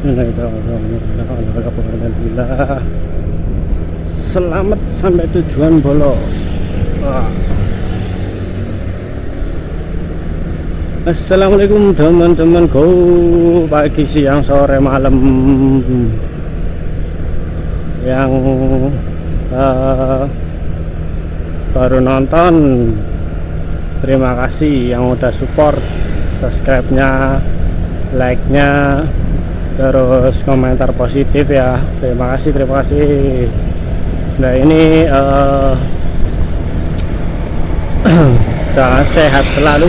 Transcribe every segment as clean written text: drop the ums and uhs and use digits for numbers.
Bismillahirrahmanirrahim. Selamat sampai tujuan Bolo. Assalamualaikum teman-temanku, pagi, siang, sore, malam yang baru nonton. Terima kasih yang udah support, subscribe-nya, like-nya, terus komentar positif ya. Terima kasih, terima kasih. Nah ini sehat selalu,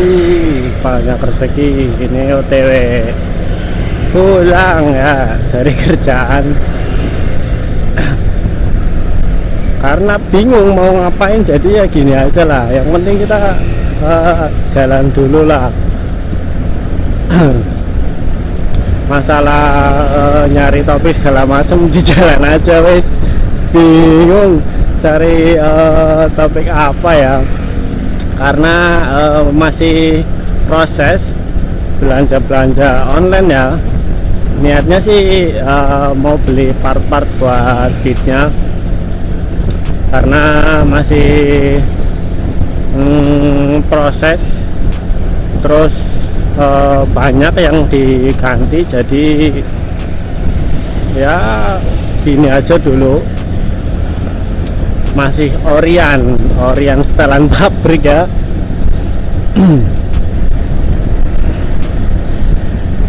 banyak rezeki. Ini OTW pulang ya dari kerjaan karena bingung mau ngapain, jadi ya gini aja lah, yang penting kita jalan dulu lah. Masalah nyari topik segala macam di jalan aja wes, bingung cari topik apa ya, karena masih proses belanja online ya. Niatnya sih mau beli part-part buat beatnya, karena masih proses, terus banyak yang diganti, jadi ya gini aja dulu. Masih Orion setelan pabrik ya.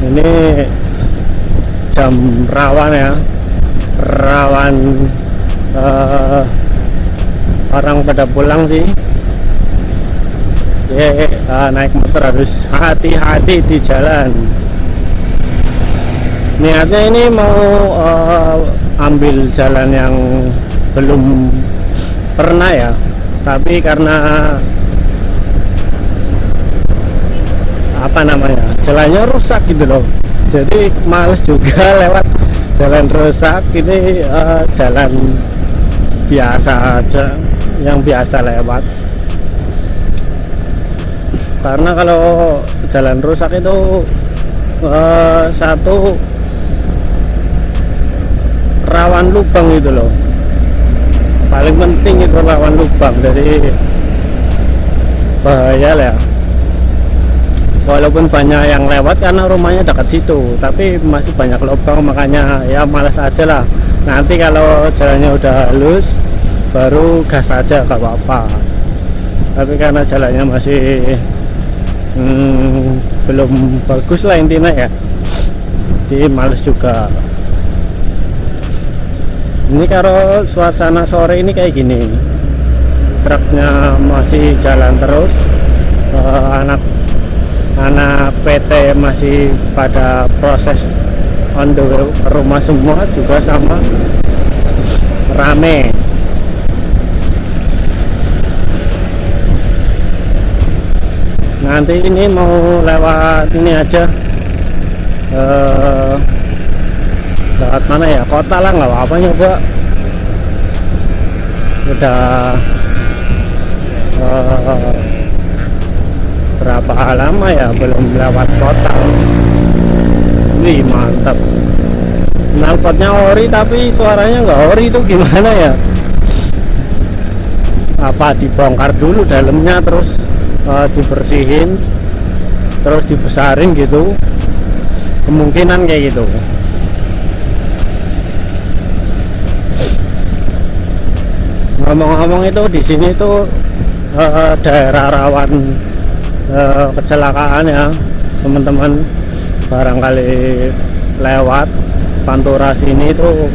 Ini jam rawan ya, rawan orang pada pulang sih. Naik motor harus hati-hati di jalan. Niatnya ini mau ambil jalan yang belum pernah ya, tapi karena apa namanya, jalannya rusak gitu loh, jadi males juga lewat jalan rusak. Ini jalan biasa aja, yang biasa lewat. Karena kalau jalan rusak itu satu, rawan lubang gitu loh, paling penting itu rawan lubang, jadi bahaya lah ya. Walaupun banyak yang lewat karena rumahnya dekat situ, tapi masih banyak lubang, makanya ya malas aja lah. Nanti kalau jalannya udah halus baru gas aja, gak apa-apa. Tapi karena jalannya masih belum bagus lah intinya ya, jadi males juga. Ini kalau suasana sore ini kayak gini, truknya masih jalan terus, anak PT masih pada proses on the way ke rumah semua, juga sama rame. Nanti ini mau lewat ini aja, lewat mana ya, kota lah, nggak apa-apa nyoba. Udah berapa lama ya belum lewat kota. Wih mantap, knalpotnya ori tapi suaranya nggak ori, itu gimana ya? Apa dibongkar dulu dalamnya, terus dibersihin, terus dibesarin gitu, kemungkinan kayak gitu. Ngomong-ngomong itu, di sini tuh daerah rawan kecelakaan ya teman-teman. Barangkali lewat Pantura sini tuh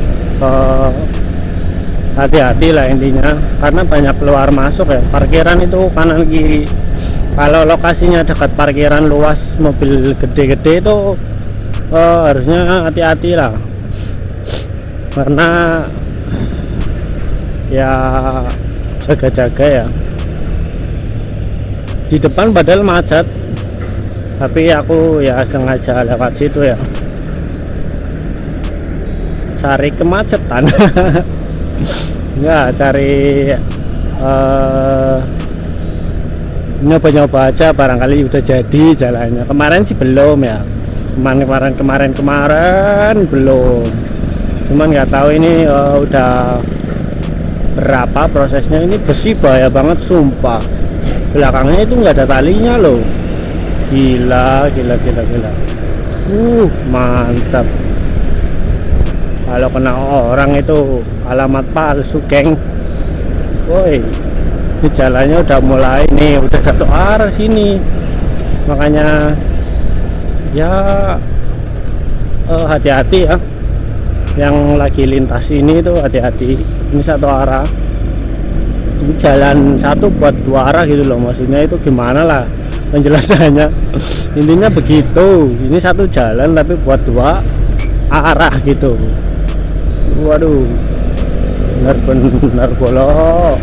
hati-hati lah intinya, karena banyak keluar masuk ya. Parkiran itu kanan kiri, kalau lokasinya dekat parkiran luas mobil gede-gede itu harusnya hati-hati lah, karena ya jaga-jaga ya. Di depan padahal macet, tapi aku ya sengaja lewat situ ya, cari kemacetan. Enggak, cari nyoba-nyoba aja, barangkali udah jadi jalannya. Kemarin sih belum ya, kemarin belum, cuman nggak tahu ini udah berapa prosesnya. Ini besi bahaya banget sumpah, belakangnya itu nggak ada talinya loh. Gila. Mantap. Kalau kena orang itu alamat palsu, geng. Woi, ini jalannya udah mulai nih, udah satu arah sini, makanya ya hati-hati ya, yang lagi lintas ini tuh hati-hati. Ini satu arah, ini jalan satu buat dua arah gitu loh, maksudnya itu gimana lah penjelasannya. Intinya begitu, ini satu jalan tapi buat dua arah gitu. Waduh, benar-benar bolong,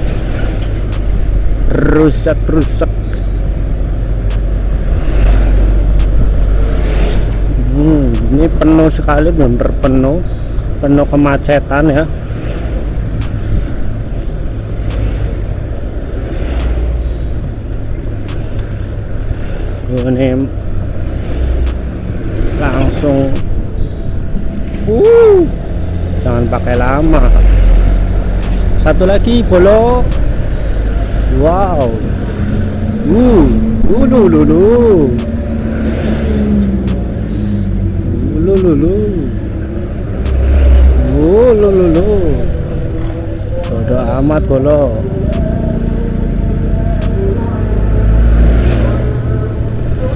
rusak. Ini penuh sekali, bener penuh kemacetan ya. Ini langsung jangan pakai lama. Satu lagi bolong. Wow. Bodo amat bolo.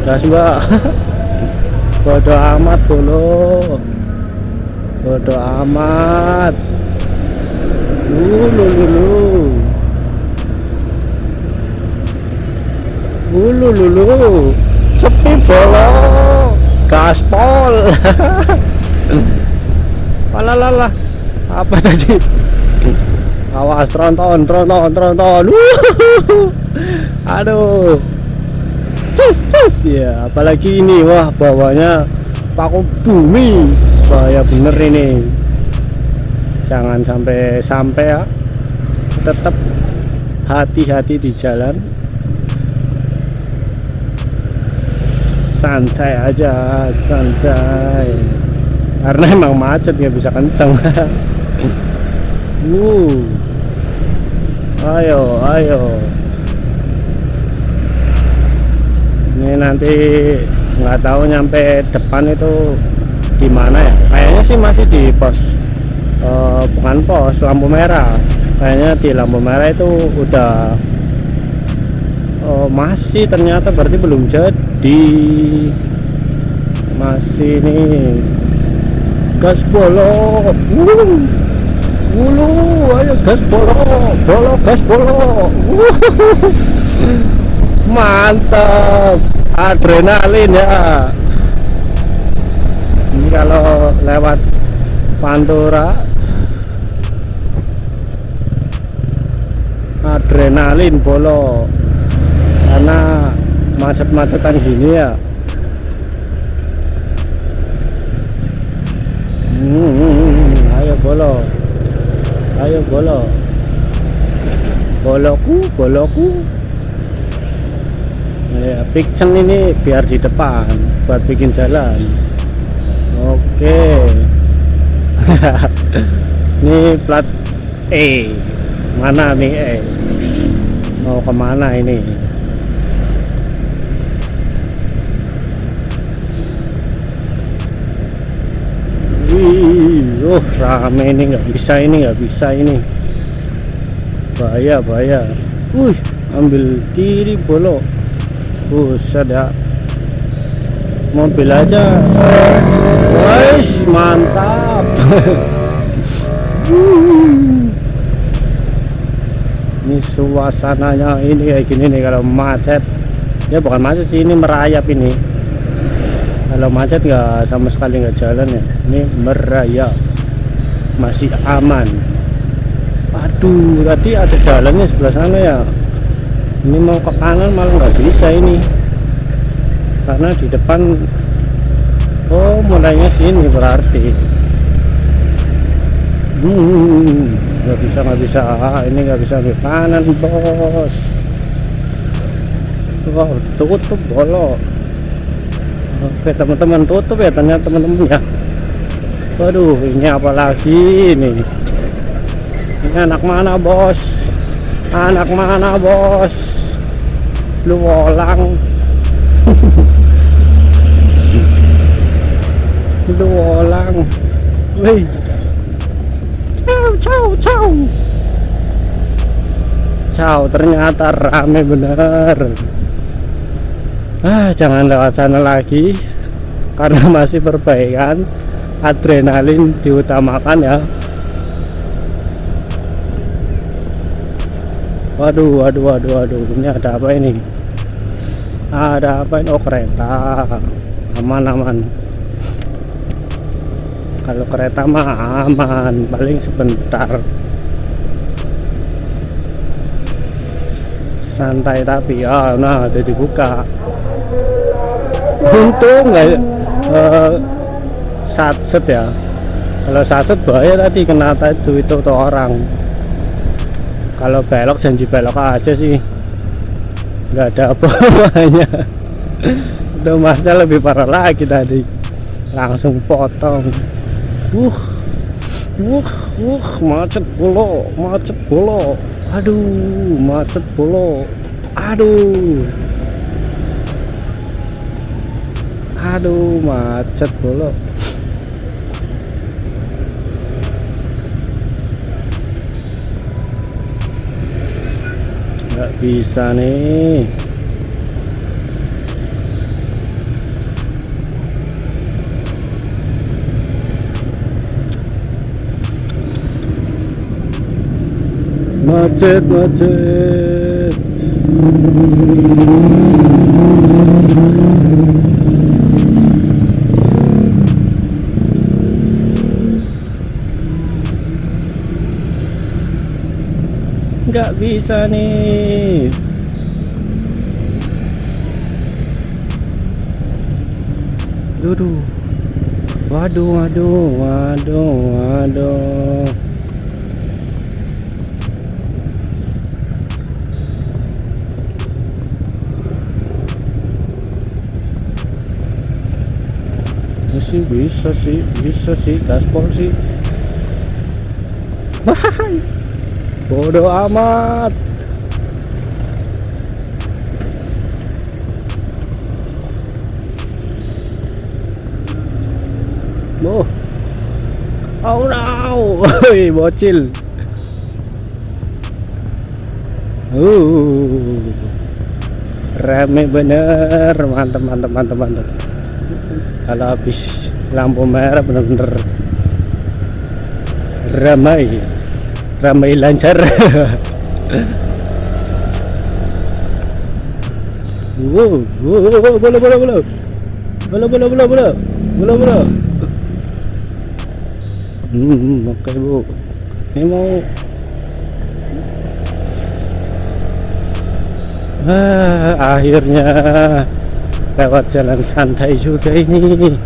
Gas mbak. Bodo amat bolo. Bodo amat. Sepi bolo. Gaspol. Alah, apa tadi? Awas, tronton. Aduh, cus ya. Apalagi ini, wah bawahnya paku bumi, bahaya bener ini. Jangan sampai ya. Tetap hati-hati di jalan. Santai aja, karena emang macet, nggak bisa kenceng. Ayo. Ini nanti nggak tahu nyampe depan itu gimana ya. Kayaknya sih masih di pos, bukan pos, lampu merah. Kayaknya di lampu merah itu udah masih, ternyata berarti belum jadi. Masih nih. Gas bolo. Ayo gas bolo. Mantap. Adrenalin ya. Ini kalau lewat Pantura, adrenalin bolo. Karena macet-macetan gini ya. Ayo bolo. Boloku. Ya, Pixen ini biar di depan buat bikin jalan. Oke. Ini plat E. Mana nih E? Mau kemana ini? Rame ini, nggak bisa ini. Bahaya. Ambil kiri bolo. Buset ya. Mobil aja. Wais, mantap. Ini suasananya ini kayak gini nih kalau macet. Ya bukan macet sih, ini merayap ini. Kalau macet nggak sama sekali nggak jalan ya. Ini merayap, masih aman. Aduh, tadi ada jalannya sebelah sana ya. Ini mau ke kanan malah nggak bisa ini, karena di depan. Oh, mulainya sini berarti. Nggak bisa. Ini nggak bisa ke kanan bos. Wah, tutup bolo. Oke teman-teman, tutup ya ternyata teman-teman ya. Waduh, ini apa lagi ini? Ini anak mana bos? Anak mana bos? Lu wolang. Lu wolang. Wih. Ciao ciao ciao. Ciao, ternyata rame bener. Jangan lewat sana lagi karena masih perbaikan. Adrenalin diutamakan ya. Waduh, ini ada apa ini? Ada apa ini? Oh, kereta. Aman. Kalau kereta mah aman, paling sebentar. Santai tapi ya, nah udah dibuka. Untung nggak satset ya. Kalau satset bahaya tadi kena itu tuh orang. Kalau belok janji belok aja sih, nggak ada apa-apanya. Itu masnya lebih parah lagi tadi, langsung potong. Macet bolo. Aduh, macet bolo. Aduh, macet bolo. Nggak bisa nih. Macet. Nggak bisa nih. Waduh. Bisa sih gaspol sih. Bodoh amat. Oh no. Woi, bocil. Rame bener, mantap. Kalau habis lampu merah bener-bener ramai lancar. Bola. Oke bu, ini mau akhirnya lewat jalan santai juga ini.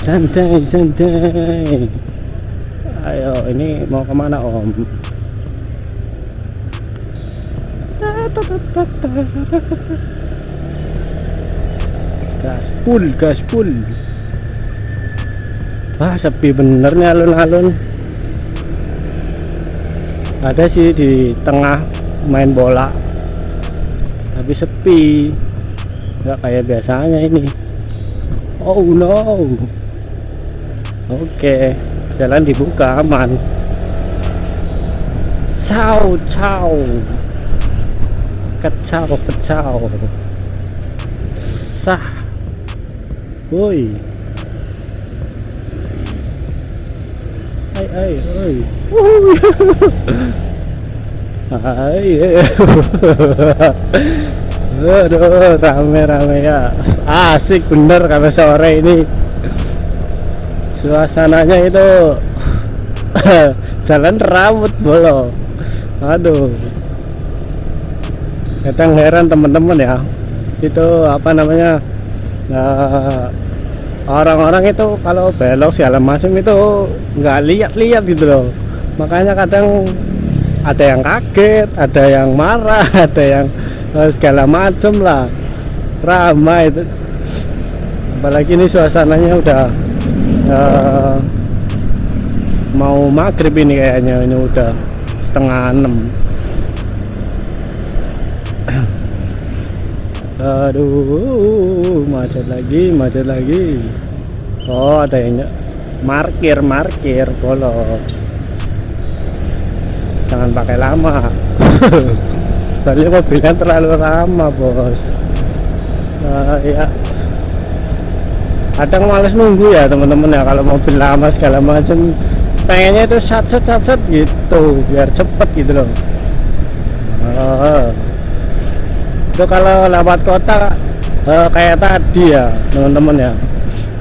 Santai. Ayo, ini mau kemana om? Gaspul. Sepi bener nih alun-alun. Ada sih di tengah main bola, tapi sepi, nggak kayak biasanya ini. Oh no. Oke, jalan dibuka aman. Ciao. Kecau. Sah. Woi. Hai. Aduh, rame ya. Asik bener kalau sore ini. Suasananya itu jalan rambut bolo. Aduh, kadang heran teman-teman ya, itu apa namanya, orang-orang itu kalau belok segala macam itu nggak lihat gitu loh. Makanya kadang ada yang kaget, ada yang marah, ada yang segala macam lah, ramai itu. apalagi ini suasananya udah mau maghrib ini kayaknya, ini udah setengah 6. Aduh, macet lagi. Oh, ada yang markir bolong. Jangan pakai lama. Soalnya mobilnya terlalu lama, bos. Ya, kadang males nunggu ya teman-teman ya, kalau mobil lama segala macam. Pengennya itu sat gitu, biar cepet gitu loh. Itu kalau lewat kota kayak tadi ya teman-teman ya,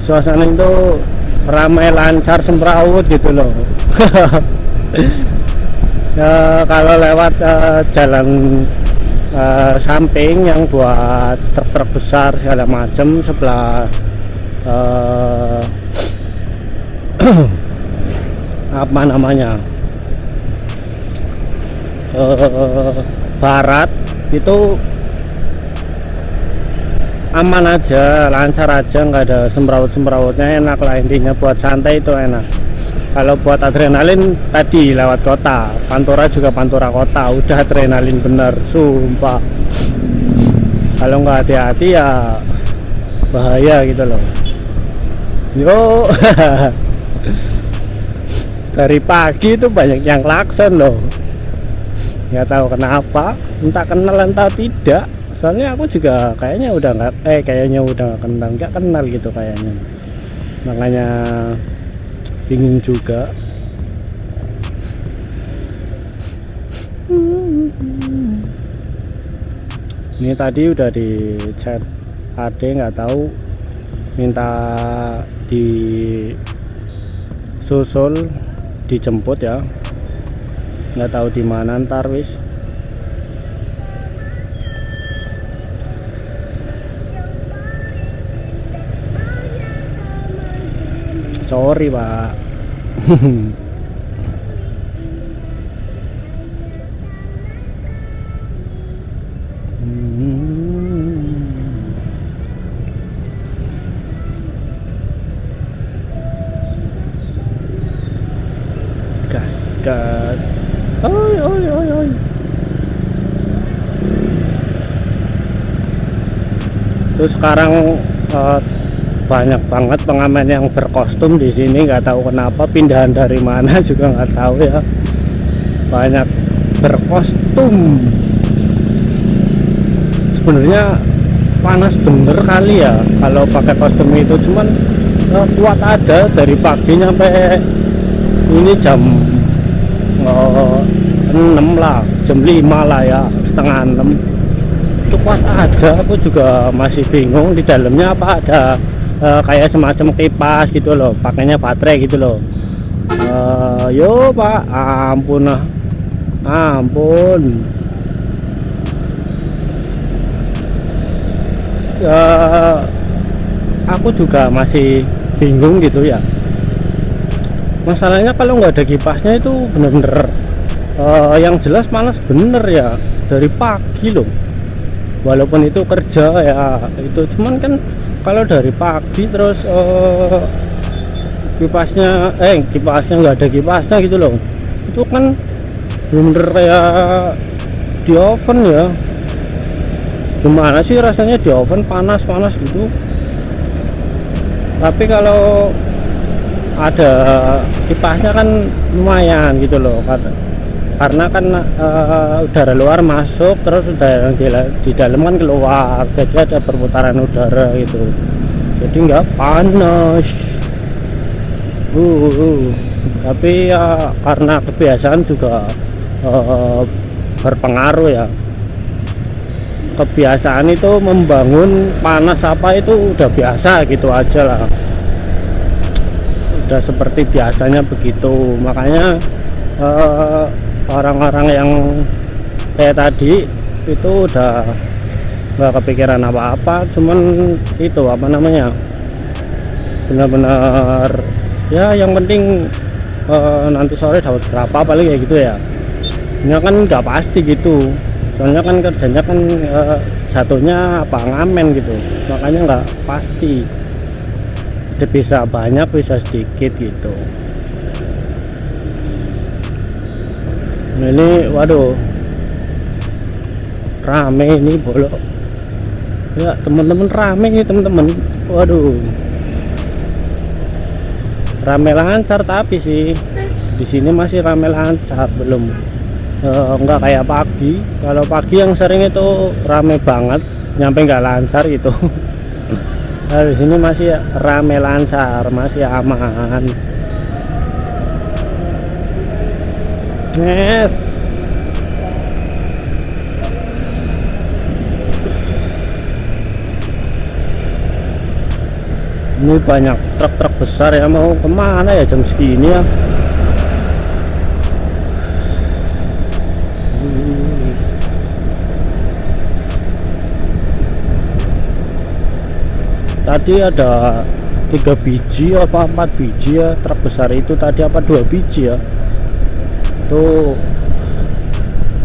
suasana itu ramai lancar semrawut gitu loh. Kalau lewat jalan samping yang buat truk besar segala macam sebelah apa namanya barat itu aman aja, lancar aja, nggak ada semrawut-semrawutnya, enak lah intinya. Buat santai itu enak. Kalau buat adrenalin tadi lewat kota, Pantura juga Pantura kota, udah adrenalin bener, sumpah. Kalau nggak hati-hati ya bahaya gitu loh. Yo, dari pagi itu banyak yang klakson loh. Nggak tahu kenapa, entah kenal entah tidak. Soalnya aku juga kayaknya udah nggak kenal gitu kayaknya. Makanya bingung juga. Ini tadi udah di chat Ade, nggak tahu minta disusul dijemput ya, nggak tahu di mana ntar wis. Sorry pak. Gas. Oi. Terus sekarang banyak banget pengamen yang berkostum di sini, nggak tahu kenapa, pindahan dari mana juga nggak tahu ya. Banyak berkostum. Sebenarnya panas bener kali ya kalau pakai kostum itu, cuman kuat aja dari pagi sampai ini jam 6 lah, jam 5 lah ya, setengah 6 itu kuat aja. Aku juga masih bingung di dalamnya apa ada kayak semacam kipas gitu loh, pakainya baterai gitu loh. Yo pak, ampun. Aku juga masih bingung gitu ya. Masalahnya kalau nggak ada kipasnya itu bener-bener yang jelas panas bener ya dari pagi loh. Walaupun itu kerja ya itu, cuman kan kalau dari pagi terus kipasnya nggak ada kipasnya gitu loh, itu kan bener kayak di oven ya. Gimana sih rasanya di oven panas gitu. Tapi kalau ada kipasnya kan lumayan gitu loh, karena kan udara luar masuk, terus udara yang di dalam kan keluar, jadi ada perputaran udara gitu, jadi nggak panas. Tapi ya karena kebiasaan juga berpengaruh ya. Kebiasaan itu membangun panas apa itu udah biasa gitu aja lah, udah seperti biasanya begitu. Makanya orang-orang yang kayak tadi itu udah nggak kepikiran apa-apa, cuman itu apa namanya, benar-benar ya yang penting nanti sore dapat berapa paling kayak gitu ya. Ini kan nggak pasti gitu, soalnya kan kerjanya kan jatuhnya apa ngamen gitu, makanya nggak pasti. bisa banyak bisa sedikit gitu. Ini waduh rame ini bolok ya teman-teman, rame ini teman-teman. Waduh rame lancar, tapi sih di sini masih rame lancar, belum enggak kayak pagi. Kalau pagi yang sering itu rame banget nyampe nggak lancar itu. Nah, di sini masih rame lancar, masih aman. Yes. Ini banyak truk-truk besar ya, mau kemana ya jam segini ya. Tadi ada 3 biji apa 4 biji ya truk besar itu tadi, apa 2 biji ya, itu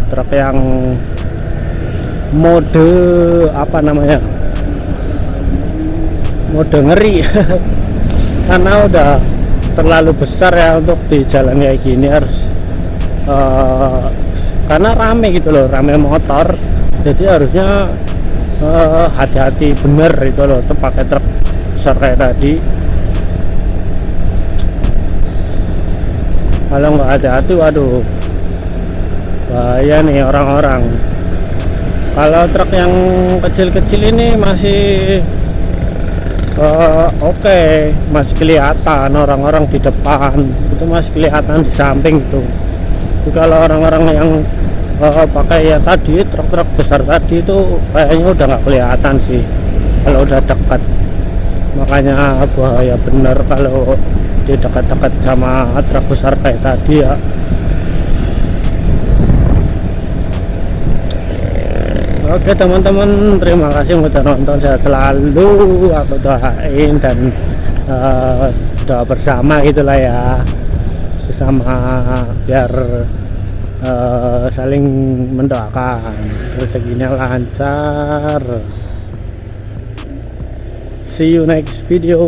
truk yang mode apa namanya, mode ngeri. Karena udah terlalu besar ya untuk di jalan kayak gini, harus karena rame gitu loh, rame motor, jadi harusnya hati-hati bener itu loh, tuh pakai truk besar kayak tadi. Kalau nggak hati-hati waduh bahaya nih orang-orang. Kalau truk yang kecil-kecil ini masih oke, masih kelihatan orang-orang di depan, itu masih kelihatan di samping itu. Tapi kalau orang-orang yang pakai ya tadi truk-truk besar tadi itu kayaknya udah nggak kelihatan sih kalau udah dekat. Makanya bahaya bener kalau di dekat-dekat sama truk besar kayak tadi ya. Oke teman-teman, terima kasih udah nonton. Sehat selalu aku doain, dan doa bersama gitulah ya, sesama biar saling mendoakan rezekinya lancar. See you next video.